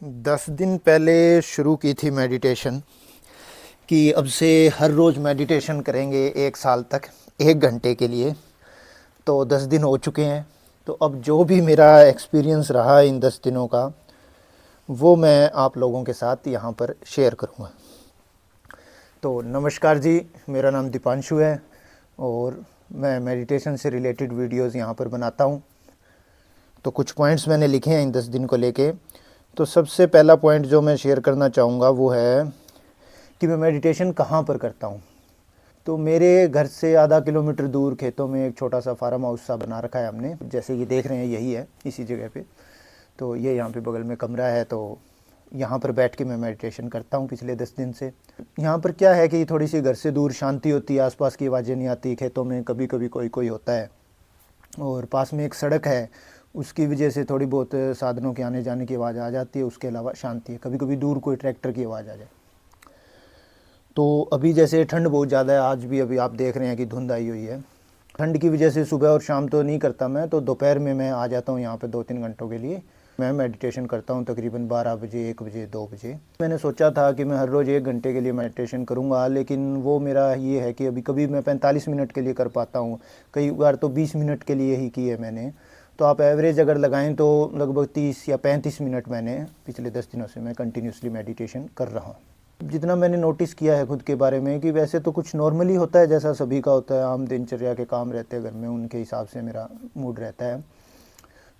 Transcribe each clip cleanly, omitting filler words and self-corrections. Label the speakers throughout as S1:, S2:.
S1: 10 दिन पहले शुरू की थी मेडिटेशन कि अब से हर रोज़ मेडिटेशन करेंगे 1 साल तक 1 घंटे के लिए। तो 10 दिन हो चुके हैं। तो अब जो भी मेरा एक्सपीरियंस रहा इन 10 दिनों का वो मैं आप लोगों के साथ यहाँ पर शेयर करूँगा। तो नमस्कार जी, मेरा नाम दीपांशु है और मैं मेडिटेशन से रिलेटेड वीडियोस यहाँ पर बनाता हूँ। तो कुछ पॉइंट्स मैंने लिखे हैं इन 10 दिन को लेके। तो सबसे पहला पॉइंट जो मैं शेयर करना चाहूँगा वो है कि मैं मेडिटेशन कहाँ पर करता हूँ। तो मेरे घर से आधा किलोमीटर दूर खेतों में एक छोटा सा फार्म हाउस सा बना रखा है हमने, जैसे ये देख रहे हैं यही है, इसी जगह पे। तो ये यहाँ पे बगल में कमरा है, तो यहाँ पर बैठ के मैं मेडिटेशन करता हूँ पिछले 10 दिन से। यहाँ पर क्या है कि थोड़ी सी घर से दूर शांति होती है, आसपास की आवाज़ें नहीं आती, खेतों में कभी कभी कोई कोई होता है और पास में एक सड़क है, उसकी वजह से थोड़ी बहुत साधनों के आने जाने की आवाज़ आ जाती है। उसके अलावा शांति है, कभी कभी दूर कोई ट्रैक्टर की आवाज़ आ जाए। तो अभी जैसे ठंड बहुत ज़्यादा है, आज भी अभी आप देख रहे हैं कि धुंध आई हुई है। ठंड की वजह से सुबह और शाम तो नहीं करता मैं, तो दोपहर में मैं आ जाता हूँ यहाँ पे 2-3 घंटों के लिए। मैं मेडिटेशन करता हूँ तकरीबन 12 बजे, 1 बजे, 2 बजे। मैंने सोचा था कि मैं हर रोज़ 1 घंटे के लिए मेडिटेशन करूँगा, लेकिन वो मेरा ये है कि अभी कभी मैं 45 मिनट के लिए कर पाता हूँ, कई बार तो 20 मिनट के लिए ही की है मैंने। तो आप एवरेज अगर लगाएं तो लगभग 30 या 35 मिनट मैंने पिछले 10 दिनों से मैं कंटिन्यूसली मेडिटेशन कर रहा हूँ। जितना मैंने नोटिस किया है खुद के बारे में कि वैसे तो कुछ नॉर्मली होता है, जैसा सभी का होता है, आम दिनचर्या के काम रहते हैं घर में, उनके हिसाब से मेरा मूड रहता है।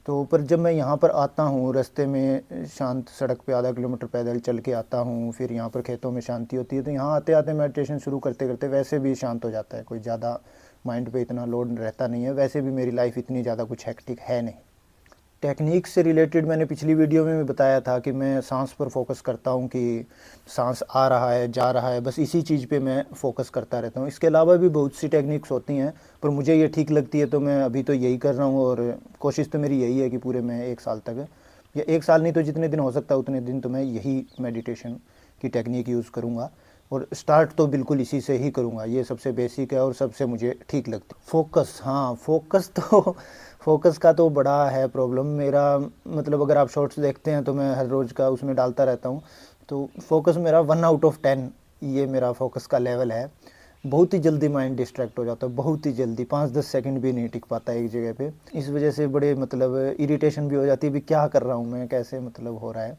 S1: तो पर जब मैं यहाँ पर आता हूँ, रास्ते में शांत सड़क पे आधा किलोमीटर पैदल चल के आता हूँ, फिर यहाँ पर खेतों में शांति होती है, तो यहाँ आते आते मेडिटेशन शुरू करते करते वैसे भी शांत हो जाता है। कोई ज़्यादा माइंड पे इतना लोड रहता नहीं है, वैसे भी मेरी लाइफ इतनी ज़्यादा कुछ हेक्टिक है नहीं। टेक्निक से रिलेटेड मैंने पिछली वीडियो में भी बताया था कि मैं सांस पर फोकस करता हूँ कि सांस आ रहा है, जा रहा है, बस इसी चीज़ पे मैं फोकस करता रहता हूँ। इसके अलावा भी बहुत सी टेक्निक्स होती हैं, पर मुझे ये ठीक लगती है तो मैं अभी तो यही कर रहा हूँ। और कोशिश तो मेरी यही है कि पूरे मैं 1 साल तक, या 1 साल नहीं तो जितने दिन हो सकता है उतने दिन, तो मैं यही मेडिटेशन की टेक्निक यूज़ करूँगा। और स्टार्ट तो बिल्कुल इसी से ही करूँगा, ये सबसे बेसिक है और सबसे मुझे ठीक लगती है। फोकस, हाँ फोकस तो फोकस का तो बड़ा है प्रॉब्लम मेरा। मतलब अगर आप शॉर्ट्स देखते हैं तो मैं हर रोज़ का उसमें डालता रहता हूँ। तो फोकस मेरा 1/10, ये मेरा फोकस का लेवल है। बहुत ही जल्दी माइंड डिस्ट्रैक्ट हो जाता है, बहुत ही जल्दी, 5-10 सेकंड भी नहीं टिक पाता एक जगह पे। इस वजह से बड़े मतलब इरिटेशन भी हो जाती है, भी क्या कर रहा हूँ मैं, कैसे मतलब हो रहा है।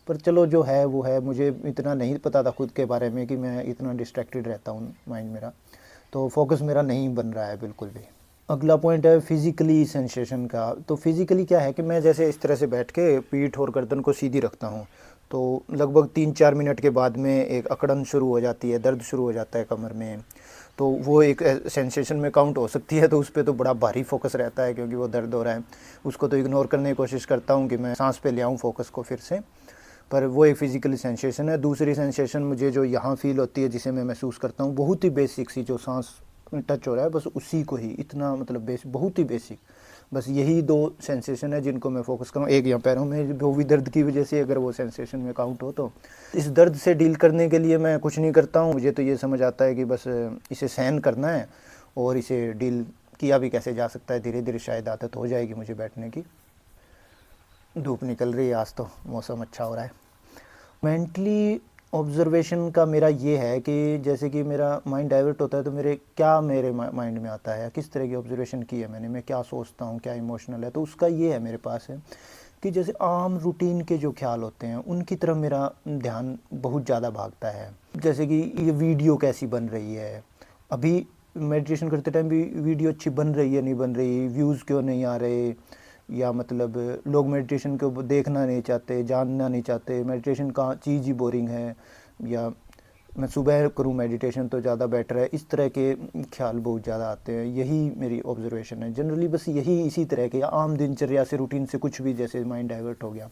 S1: पर चलो जो है वो है, मुझे इतना नहीं पता था खुद के बारे में कि मैं इतना डिस्ट्रैक्टेड रहता हूँ माइंड मेरा। तो फोकस मेरा नहीं बन रहा है बिल्कुल भी। अगला पॉइंट है फिज़िकली सेंसेशन का। तो फिज़िकली क्या है कि मैं जैसे इस तरह से बैठ के पीठ और गर्दन को सीधी रखता हूँ, तो लगभग 3-4 मिनट के बाद में एक अकड़न शुरू हो जाती है, दर्द शुरू हो जाता है कमर में। तो वो एक सेंसेशन में काउंट हो सकती है, तो उस पर तो बड़ा भारी फोकस रहता है क्योंकि वो दर्द हो रहा है। उसको तो इग्नोर करने की कोशिश करता हूँ कि मैं सांस पे ले आऊँ फोकस को फिर से, पर वो एक फ़िज़िकली सेंसेशन है। दूसरी सेंसेशन मुझे जो यहाँ फ़ील होती है, जिसे मैं महसूस करता हूँ, बहुत ही बेसिक सी, जो सांस में टच हो रहा है बस उसी को ही, इतना मतलब बहुत ही बेसिक, बस यही 2 सेंसेशन है जिनको मैं फोकस करूँ। एक यहाँ पैरों में जो भी दर्द की वजह से अगर वो सेंसेशन में काउंट हो, तो इस दर्द से डील करने के लिए मैं कुछ नहीं करता हूँ। मुझे तो ये समझ आता है कि बस इसे सहन करना है और इसे डील किया भी कैसे जा सकता है। धीरे धीरे शायद आदत हो जाएगी मुझे बैठने की। धूप निकल रही है, आज तो मौसम अच्छा हो रहा है। मेंटली ऑब्जर्वेशन का मेरा ये है कि जैसे कि मेरा माइंड डाइवर्ट होता है तो मेरे माइंड में आता है, किस तरह की ऑब्जर्वेशन की है मैंने, मैं क्या सोचता हूँ, क्या इमोशनल है, तो उसका ये है मेरे पास है कि जैसे आम रूटीन के जो ख्याल होते हैं उनकी तरफ मेरा ध्यान बहुत ज़्यादा भागता है। जैसे कि ये वीडियो कैसी बन रही है, अभी मेडिटेशन करते टाइम भी वीडियो अच्छी बन रही है नहीं बन रही, व्यूज़ क्यों नहीं आ रहे, या मतलब लोग मेडिटेशन को देखना नहीं चाहते, जानना नहीं चाहते, मेडिटेशन का चीज़ ही बोरिंग है, या मैं सुबह करूं मेडिटेशन तो ज़्यादा बेटर है। इस तरह के ख्याल बहुत ज़्यादा आते हैं। यही मेरी ऑब्जर्वेशन है जनरली, बस यही, इसी तरह के आम दिनचर्या से, रूटीन से कुछ भी जैसे माइंड डाइवर्ट हो गया।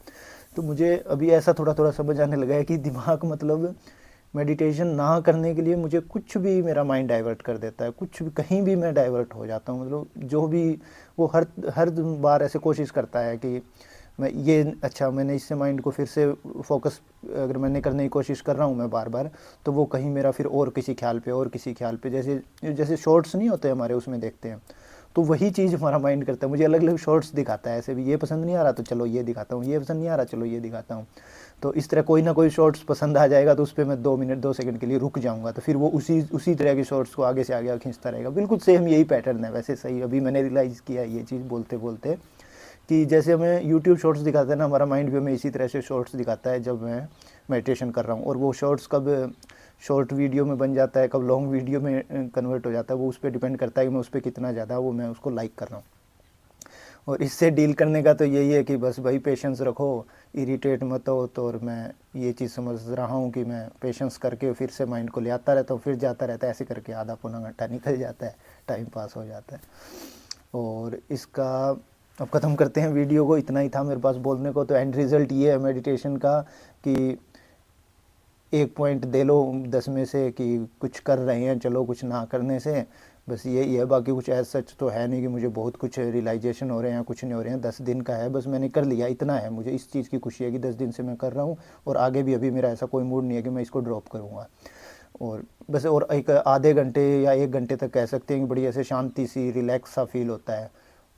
S1: तो मुझे अभी ऐसा थोड़ा थोड़ा समझ आने लगा है कि दिमाग मतलब मेडिटेशन ना करने के लिए मुझे कुछ भी मेरा माइंड डाइवर्ट कर देता है, कुछ भी, कहीं भी मैं डाइवर्ट हो जाता हूँ। मतलब जो भी वो हर हर बार ऐसे कोशिश करता है कि मैं ये, अच्छा मैंने इससे माइंड को फिर से फोकस अगर मैंने करने की कोशिश कर रहा हूँ मैं बार बार, तो वो कहीं मेरा फिर और किसी ख्याल पे, और किसी ख्याल पे, जैसे जैसे शॉर्ट्स नहीं होते हमारे, उसमें देखते हैं तो वही चीज़ हमारा माइंड करता है, मुझे अलग अलग शॉर्ट्स दिखाता है, ऐसे भी ये पसंद नहीं आ रहा तो चलो ये दिखाता हूँ, ये पसंद नहीं आ रहा चलो ये दिखाता हूँ। तो इस तरह कोई ना कोई शॉर्ट्स पसंद आ जाएगा तो उस पर मैं 2 मिनट 2 सेकंड के लिए रुक जाऊँगा, तो फिर वो उसी तरह के शॉर्ट्स को आगे से आगे खींचता रहेगा। बिल्कुल सेम यही पैटर्न है वैसे, सही अभी मैंने रियलाइज़ किया ये चीज़ बोलते बोलते, कि जैसे हमें यूट्यूब शॉर्ट्स दिखाता है ना, हमारा माइंड भी हमें इसी तरह से शॉर्ट्स दिखाता है जब मैं मेडिटेशन कर रहा हूँ। और वो शॉर्ट्स कब शॉर्ट वीडियो में बन जाता है, कब लॉन्ग वीडियो में कन्वर्ट हो जाता है, वो उस पर डिपेंड करता है कि मैं उस पर कितना ज़्यादा वो मैं उसको लाइक कर रहा हूँ। और इससे डील करने का तो यही है कि बस भाई पेशेंस रखो, इरिटेट मत हो। तो और मैं ये चीज़ समझ रहा हूँ कि मैं पेशेंस करके फिर से माइंड को ले आता रहता हूँ, फिर जाता रहता है, ऐसे करके आधा पौना घंटा निकल जाता है, टाइम पास हो जाता है। और इसका अब ख़त्म करते हैं वीडियो को, इतना ही था मेरे पास बोलने को। तो एंड रिज़ल्ट ये है मेडिटेशन का कि 1 पॉइंट दे लो 10 में से कि कुछ कर रहे हैं, चलो कुछ ना करने से बस यही है। बाकी कुछ ऐसा सच तो है नहीं कि मुझे बहुत कुछ रियलाइजेशन हो रहे हैं, कुछ नहीं हो रहे हैं। 10 दिन का है, बस मैंने कर लिया, इतना है। मुझे इस चीज़ की खुशी है कि 10 दिन से मैं कर रहा हूँ, और आगे भी अभी मेरा ऐसा कोई मूड नहीं है कि मैं इसको ड्रॉप करूँगा। और बस और एक आधे घंटे या 1 घंटे तक कह सकते हैं कि बड़ी ऐसे शांति सी, रिलैक्स सा फील होता है।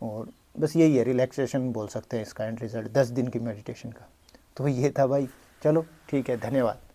S1: और बस यही है, रिलैक्सेशन बोल सकते हैं इसका एंड रिज़ल्ट 10 दिन की मेडिटेशन का। तो ये था भाई, चलो ठीक है, धन्यवाद।